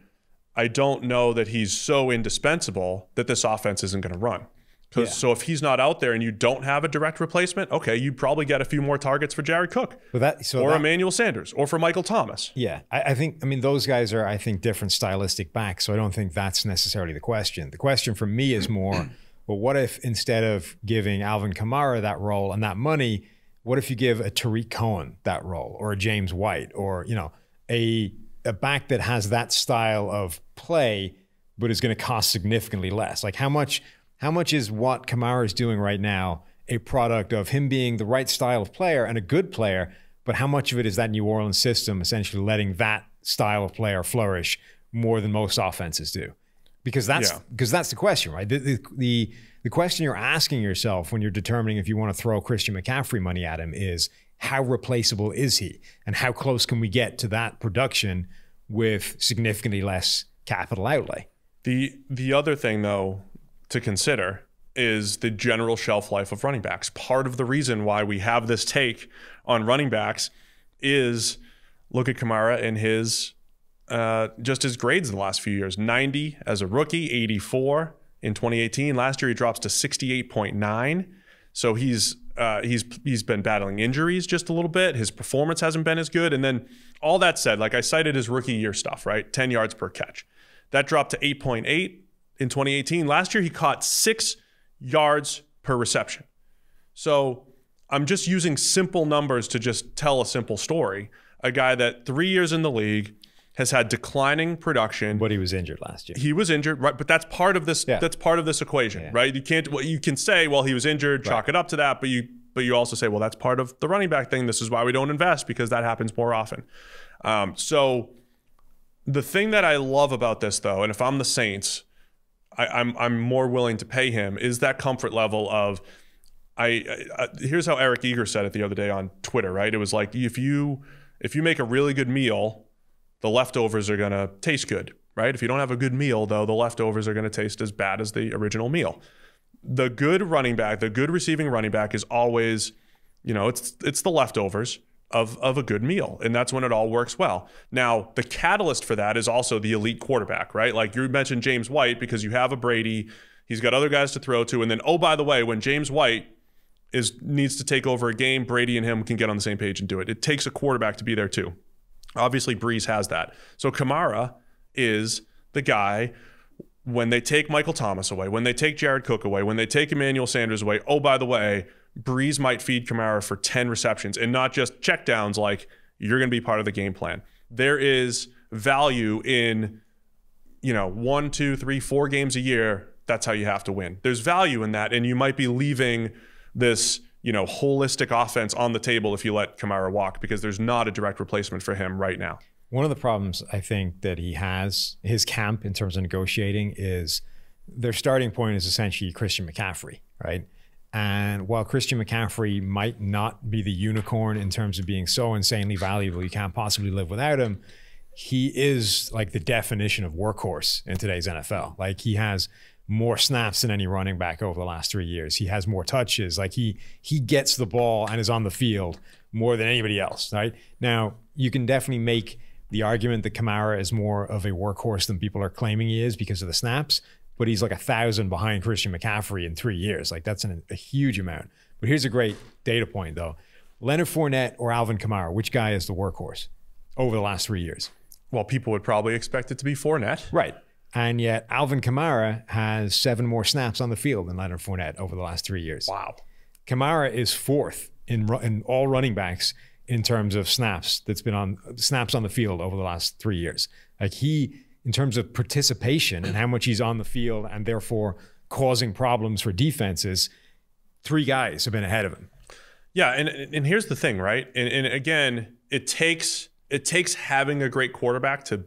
I don't know that he's so indispensable that this offense isn't going to run. So if he's not out there and you don't have a direct replacement, okay, you probably get a few more targets for Jared Cook or Emmanuel Sanders or for Michael Thomas. Yeah, I think those guys are, different stylistic backs, so I don't think that's necessarily the question. The question for me is more, well, what if instead of giving Alvin Kamara that role and that money, what if you give a Tariq Cohen that role, or a James White, or a back that has that style of play but is going to cost significantly less? Like how much is what Kamara is doing right now a product of him being the right style of player and a good player, but how much of it is that New Orleans system essentially letting that style of player flourish more than most offenses do? Because that's the question, right? The question you're asking yourself when you're determining if you want to throw Christian McCaffrey money at him is, how replaceable is he? And how close can we get to that production with significantly less capital outlay? The other thing, though, to consider is the general shelf life of running backs. Part of the reason why we have this take on running backs is look at Kamara and his grades in the last few years. 90 as a rookie, 84 in 2018. Last year he drops to 68.9. So he's been battling injuries just a little bit. His performance hasn't been as good. And then all that said, like I cited his rookie year stuff, right? 10 yards per catch. That dropped to 8.8 in 2018. Last year, he caught 6 yards per reception. So I'm just using simple numbers to just tell a simple story. A guy that 3 years in the league has had declining production. But he was injured last year. He was injured, right? But that's part of this. Yeah. That's part of this equation, right? You can say, well, he was injured, chalk it up to that, but you also say, well, that's part of the running back thing. This is why we don't invest, because that happens more often. So the thing that I love about this, though, and if I'm the Saints, I'm more willing to pay him, is that comfort level of here's how Eric Eager said it the other day on Twitter, right? It was like, if you make a really good meal, the leftovers are going to taste good, right? If you don't have a good meal, though, the leftovers are going to taste as bad as the original meal. The good running back, the good receiving running back is always, it's the leftovers of a good meal. And that's when it all works well. Now, the catalyst for that is also the elite quarterback, right? Like you mentioned James White, because you have a Brady, he's got other guys to throw to. And then, oh, by the way, when James White needs to take over a game, Brady and him can get on the same page and do it. It takes a quarterback to be there too. Obviously, Breeze has that. So Kamara is the guy when they take Michael Thomas away, when they take Jared Cook away, when they take Emmanuel Sanders away, oh, by the way, Breeze might feed Kamara for 10 receptions and not just checkdowns like you're going to be part of the game plan. There is value in, 1, 2, 3, 4 games a year. That's how you have to win. There's value in that. And you might be leaving this, holistic offense on the table if you let Kamara walk, because there's not a direct replacement for him right now. One of the problems I think that he has, his camp in terms of negotiating, is their starting point is essentially Christian McCaffrey, right? And while Christian McCaffrey might not be the unicorn in terms of being so insanely valuable, you can't possibly live without him, he is like the definition of workhorse in today's NFL. Like he has more snaps than any running back over the last 3 years. He has more touches. Like he gets the ball and is on the field more than anybody else, right? Now, you can definitely make the argument that Kamara is more of a workhorse than people are claiming he is because of the snaps, but he's like 1,000 behind Christian McCaffrey in 3 years. Like that's a huge amount. But here's a great data point though. Leonard Fournette or Alvin Kamara, which guy is the workhorse over the last 3 years? Well, people would probably expect it to be Fournette. Right. And yet Alvin Kamara has 7 more snaps on the field than Leonard Fournette over the last 3 years. Wow. Kamara is 4th in all running backs in terms of snaps on the field over the last 3 years. Like in terms of participation and how much he's on the field and therefore causing problems for defenses, 3 guys have been ahead of him. Yeah, and here's the thing, right? And again, it takes having a great quarterback to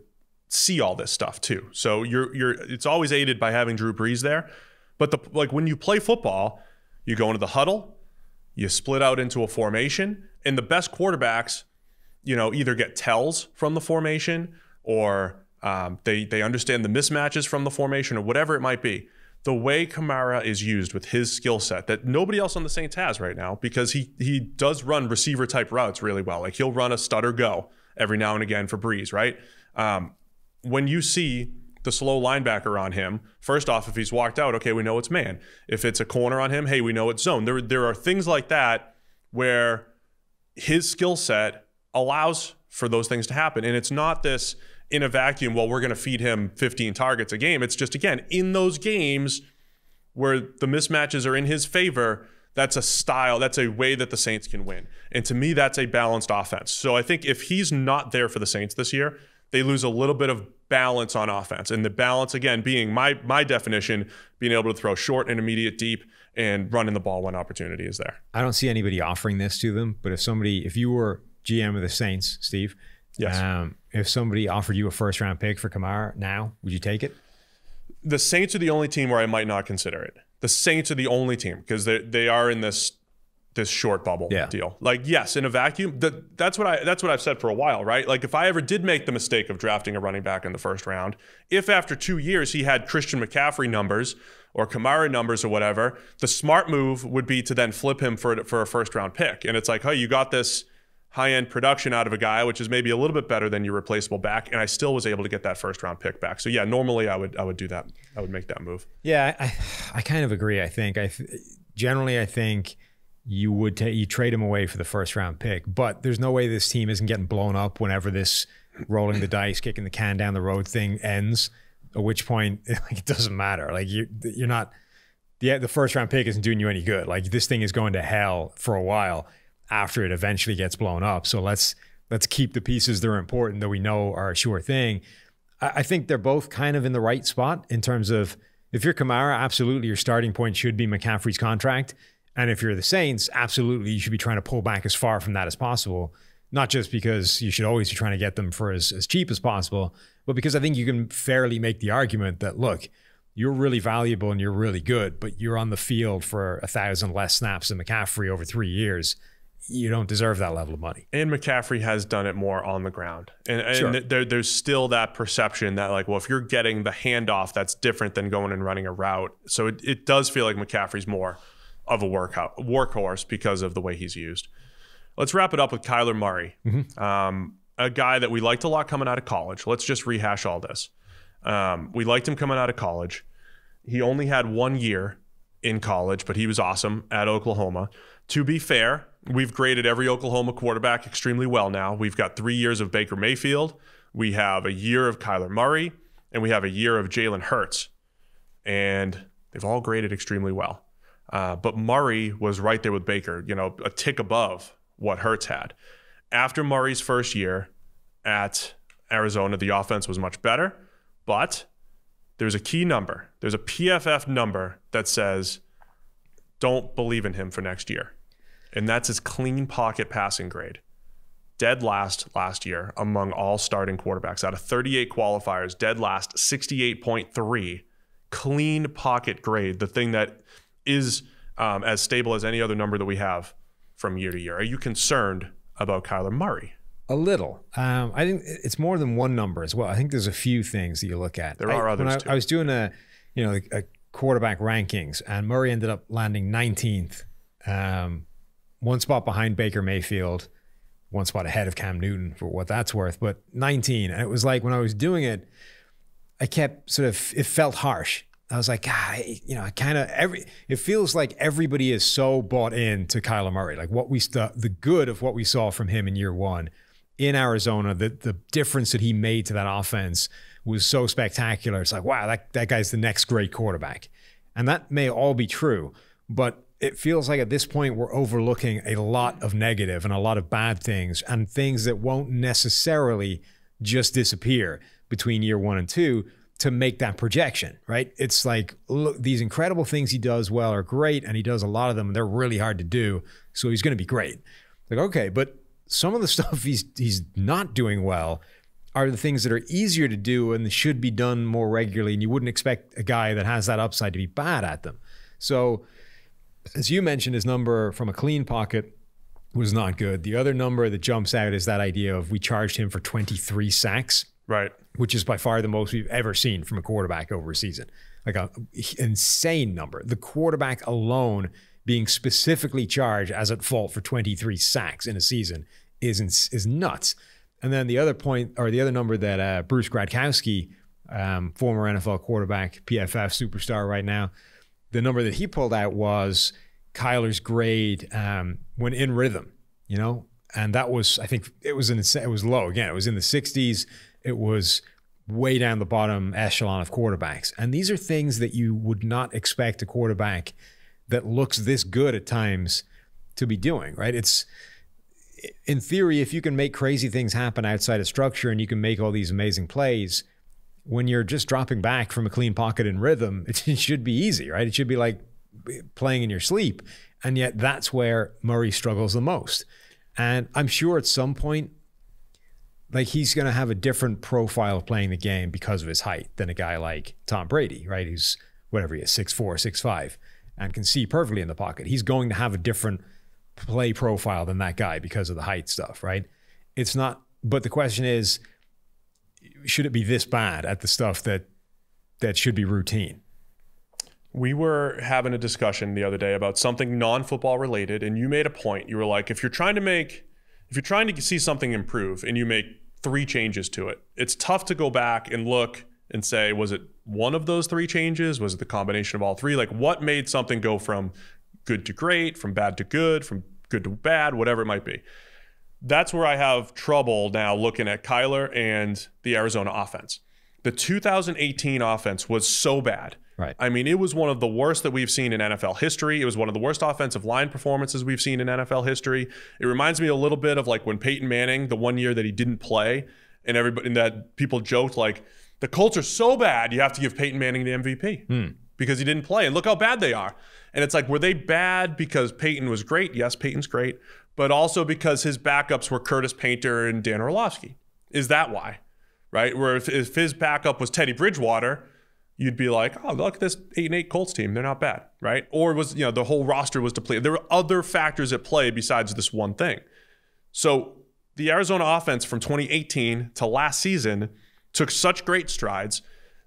see all this stuff too. So it's always aided by having Drew Brees there. But like when you play football, you go into the huddle, you split out into a formation, and the best quarterbacks, either get tells from the formation or they understand the mismatches from the formation or whatever it might be. The way Kamara is used with his skill set that nobody else on the Saints has right now, because he does run receiver type routes really well. Like he'll run a stutter go every now and again for Brees, right? When you see the slow linebacker on him, first off, if he's walked out, okay, we know it's man. If it's a corner on him, hey, we know it's zone. There are things like that where his skill set allows for those things to happen. And it's not this in a vacuum, well, we're going to feed him 15 targets a game. It's just, again, in those games where the mismatches are in his favor, that's a style, that's a way that the Saints can win. And to me, that's a balanced offense. So I think if he's not there for the Saints this year, they lose a little bit of balance on offense. And the balance, again, being my definition, being able to throw short, intermediate, deep, and running the ball when opportunity is there. I don't see anybody offering this to them, but if you were GM of the Saints, Steve, yes. If somebody offered you a first-round pick for Kamara now, would you take it? The Saints are the only team where I might not consider it. The Saints are the only team because they are in this short bubble deal. Like, yes, in a vacuum, that's what I've said for a while, right? Like, if I ever did make the mistake of drafting a running back in the first round, if after 2 years he had Christian McCaffrey numbers or Kamara numbers or whatever, the smart move would be to then flip him for a first-round pick. And it's like, hey, you got this high-end production out of a guy, which is maybe a little bit better than your replaceable back, and I still was able to get that first-round pick back. So yeah, normally I would do that. I would make that move. Yeah, I kind of agree. I think generally I think you would you trade him away for the first-round pick, but there's no way this team isn't getting blown up whenever this rolling the dice, kicking the can down the road thing ends. At which point, it doesn't matter. Like you're not. The first-round pick isn't doing you any good. Like this thing is going to hell for a while after it eventually gets blown up. So let's keep the pieces that are important that we know are a sure thing. I think they're both kind of in the right spot in terms of, if you're Kamara, absolutely your starting point should be McCaffrey's contract. And if you're the Saints, absolutely you should be trying to pull back as far from that as possible. Not just because you should always be trying to get them for as cheap as possible, but because I think you can fairly make the argument that, look, you're really valuable and you're really good, but you're on the field for 1,000 less snaps than McCaffrey over 3 years. You don't deserve that level of money. And McCaffrey has done it more on the ground. And sure. There's still that perception that, like, well, if you're getting the handoff, that's different than going and running a route. So it does feel like McCaffrey's more of a workhorse because of the way he's used. Let's wrap it up with Kyler Murray, a guy that we liked a lot coming out of college. Let's just rehash all this. We liked him coming out of college. He only had 1 year in college, but he was awesome at Oklahoma. To be fair, we've graded every Oklahoma quarterback extremely well now. We've got 3 years of Baker Mayfield. We have a year of Kyler Murray, and we have a year of Jalen Hurts. And they've all graded extremely well. But Murray was right there with Baker, a tick above what Hurts had. After Murray's first year at Arizona, the offense was much better, but there's a key number. There's a PFF number that says, don't believe in him for next year. And that's his clean pocket passing grade. Dead last year among all starting quarterbacks. Out of 38 qualifiers, dead last, 68.3. Clean pocket grade, the thing that is as stable as any other number that we have from year to year. Are you concerned about Kyler Murray? A little. I think it's more than one number as well. I think there's a few things that you look at. There are others too. I was doing a quarterback rankings, and Murray ended up landing 19th. One spot behind Baker Mayfield, one spot ahead of Cam Newton for what that's worth, but 19. And it was like when I was doing it, I kept it felt harsh. I was like, it feels like everybody is so bought in to Kyler Murray. Like the good of what we saw from him in year one in Arizona, the difference that he made to that offense was so spectacular. It's like, wow, that guy's the next great quarterback. And that may all be true, but it feels like at this point we're overlooking a lot of negative and a lot of bad things and things that won't necessarily just disappear between year 1 and 2 to make that projection, right? It's like, look, these incredible things he does well are great, and he does a lot of them, and they're really hard to do, so he's going to be great. Like, okay, but some of the stuff he's not doing well are the things that are easier to do and should be done more regularly, and you wouldn't expect a guy that has that upside to be bad at them. So, as you mentioned, his number from a clean pocket was not good. The other number that jumps out is that idea of we charged him for 23 sacks. Right. Which is by far the most we've ever seen from a quarterback over a season. Like an insane number. The quarterback alone being specifically charged as at fault for 23 sacks in a season is nuts. And then the other point, or the other number that Bruce Gradkowski, former NFL quarterback, PFF superstar right now, the number that he pulled out was Kyler's grade when in rhythm, you know? And that was, I think it was low. Again, it was in the 60s. It was way down the bottom echelon of quarterbacks. And these are things that you would not expect a quarterback that looks this good at times to be doing, right? It's, in theory, if you can make crazy things happen outside of structure and you can make all these amazing plays, when you're just dropping back from a clean pocket in rhythm, it should be easy, right? It should be like playing in your sleep. And yet that's where Murray struggles the most. And I'm sure at some point, like, he's going to have a different profile of playing the game because of his height than a guy like Tom Brady, right? Who's whatever he is, 6'4", 6'5", and can see perfectly in the pocket. He's going to have a different play profile than that guy because of the height stuff, right? It's not, but the question is, should it be this bad at the stuff that should be routine? We were having a discussion the other day about something non-football related, and you made a point. You were like, if you're trying to see something improve and you make 3 changes to it, it's tough to go back and look and say, was it one of those 3 changes? Was it the combination of all 3? Like, what made something go from good to great, from bad to good, from good to bad, whatever it might be? That's where I have trouble now looking at Kyler and the Arizona offense. The 2018 offense was so bad. Right. I mean, it was one of the worst that we've seen in NFL history. It was one of the worst offensive line performances we've seen in NFL history. It reminds me a little bit of like when Peyton Manning, the one year that he didn't play, and everybody, and that people joked like, the Colts are so bad, you have to give Peyton Manning the MVP because he didn't play. And look how bad they are. And it's like, were they bad because Peyton was great? Yes, Peyton's great. But also because his backups were Curtis Painter and Dan Orlovsky. Is that why? Right? Where if his backup was Teddy Bridgewater, you'd be like, oh, look at this 8-8 Colts team. They're not bad, right? Or was, you know, the whole roster was depleted. There were other factors at play besides this one thing. So the Arizona offense from 2018 to last season took such great strides.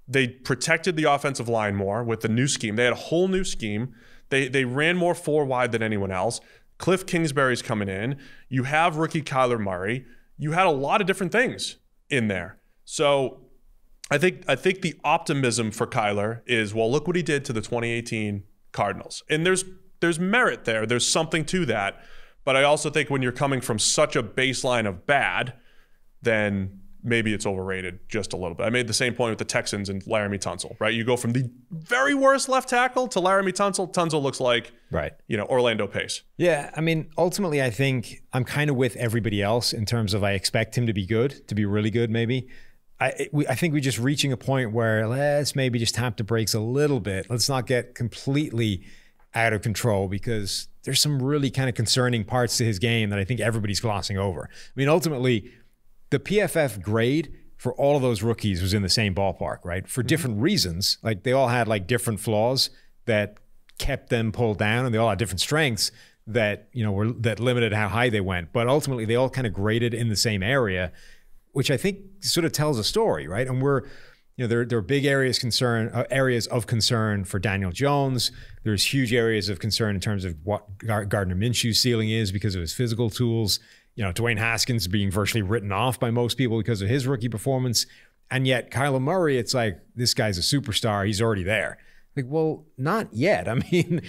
They protected the offensive line more with the new scheme. They had a whole new scheme. They ran more 4 wide than anyone else. Cliff Kingsbury's coming in. You have rookie Kyler Murray. You had a lot of different things in there. So I think the optimism for Kyler is, well, look what he did to the 2018 Cardinals. And there's merit there. There's something to that. But I also think when you're coming from such a baseline of bad, then maybe it's overrated just a little bit. I made the same point with the Texans and Laramie Tunsil, right? You go from the very worst left tackle to Laramie Tunsil. Tunsil looks like, right, you know, Orlando Pace. Yeah, I mean, ultimately, I think I'm kind of with everybody else in terms of I expect him to be good, to be really good maybe. I think we're just reaching a point where let's maybe just tap the brakes a little bit. Let's not get completely out of control because there's some really kind of concerning parts to his game that I think everybody's glossing over. I mean, ultimately, the PFF grade for all of those rookies was in the same ballpark, right? For different reasons. Like, they all had like different flaws that kept them pulled down, and they all had different strengths that, you know, that limited how high they went. But ultimately, they all kind of graded in the same area, which I think sort of tells a story, right? And we're, you know, there are big areas of concern for Daniel Jones. There's huge areas of concern in terms of what Gardner Minshew's ceiling is because of his physical tools. You know, Dwayne Haskins being virtually written off by most people because of his rookie performance. And yet Kyler Murray, it's like, this guy's a superstar. He's already there. Like, well, not yet. I mean,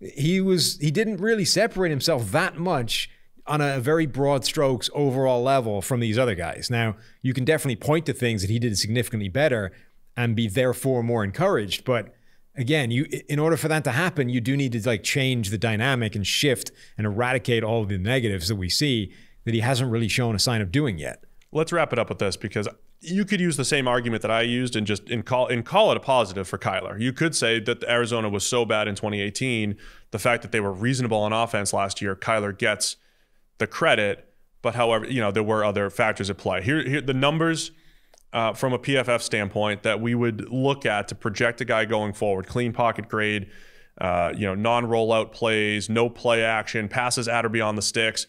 he didn't really separate himself that much on a very broad strokes overall level from these other guys. Now, you can definitely point to things that he did significantly better and be therefore more encouraged, but again, in order for that to happen, you do need to like change the dynamic and shift and eradicate all of the negatives that we see that he hasn't really shown a sign of doing yet. Let's wrap it up with this, because you could use the same argument that I used and just call it a positive for Kyler. You could say that Arizona was so bad in 2018, the fact that they were reasonable on offense last year, Kyler gets the credit. But however, there were other factors at play. Here the numbers from a PFF standpoint that we would look at to project a guy going forward: clean pocket grade, non-rollout plays, no play action, passes at or beyond the sticks,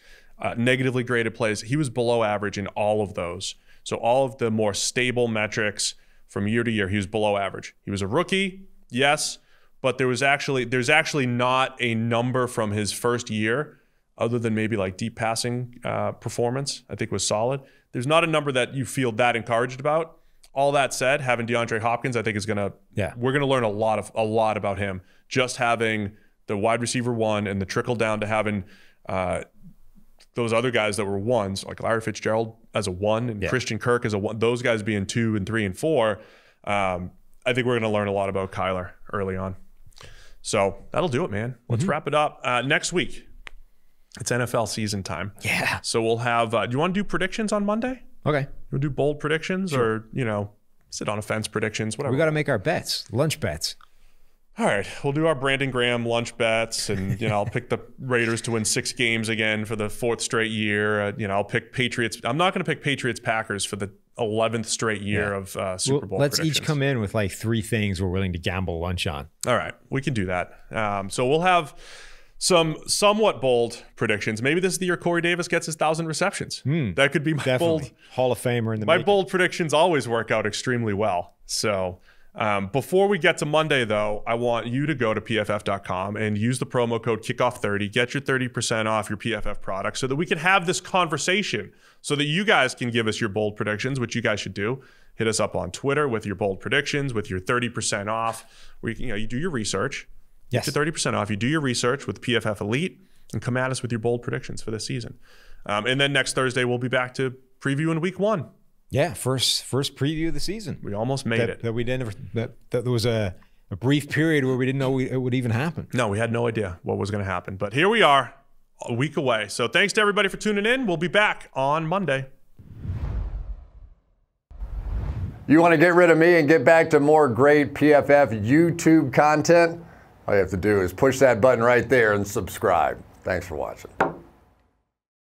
negatively graded plays. He was below average in all of those. So all of the more stable metrics from year to year, he was below average. He was a rookie, yes, but there's actually not a number from his first year, other than maybe like deep passing performance, I think was solid. There's not a number that you feel that encouraged about. All that said, having DeAndre Hopkins, I think we're gonna learn a lot about him. Just having the wide receiver one and the trickle down to having those other guys that were ones, like Larry Fitzgerald as a one and Christian Kirk as a one, those guys being 2 and 3 and 4. I think we're gonna learn a lot about Kyler early on. So that'll do it, man. Let's wrap it up. Next week, it's NFL season time. Yeah. So we'll have, do you want to do predictions on Monday? Okay. We'll do bold predictions or, sit on a fence predictions, whatever. We got to make our bets, lunch bets. All right. We'll do our Brandon Graham lunch bets, and, I'll pick the Raiders to win 6 games again for the 4th straight year. I'll pick Patriots. I'm not going to pick Patriots-Packers for the 11th straight year of Super Bowl Let's predictions. each come in with like 3 things we're willing to gamble lunch on. All right. We can do that. So we'll have some somewhat bold predictions. Maybe this is the year Corey Davis gets his 1,000 receptions. That could be my bold. Hall of Famer in the My bold predictions always work out extremely well. So before we get to Monday, though, I want you to go to pff.com and use the promo code KICKOFF30. Get your 30% off your PFF product so that we can have this conversation, so that you guys can give us your bold predictions, which you guys should do. Hit us up on Twitter with your bold predictions, with your 30% off, where you do your research. Yes. Get your 30% off. You do your research with PFF Elite and come at us with your bold predictions for this season. And then next Thursday, we'll be back to previewing week 1. Yeah, first preview of the season. We almost made it. That we didn't. That there was a brief period where we didn't know it would even happen. No, we had no idea what was going to happen. But here we are, a week away. So thanks to everybody for tuning in. We'll be back on Monday. You want to get rid of me and get back to more great PFF YouTube content? All you have to do is push that button right there and subscribe. Thanks for watching.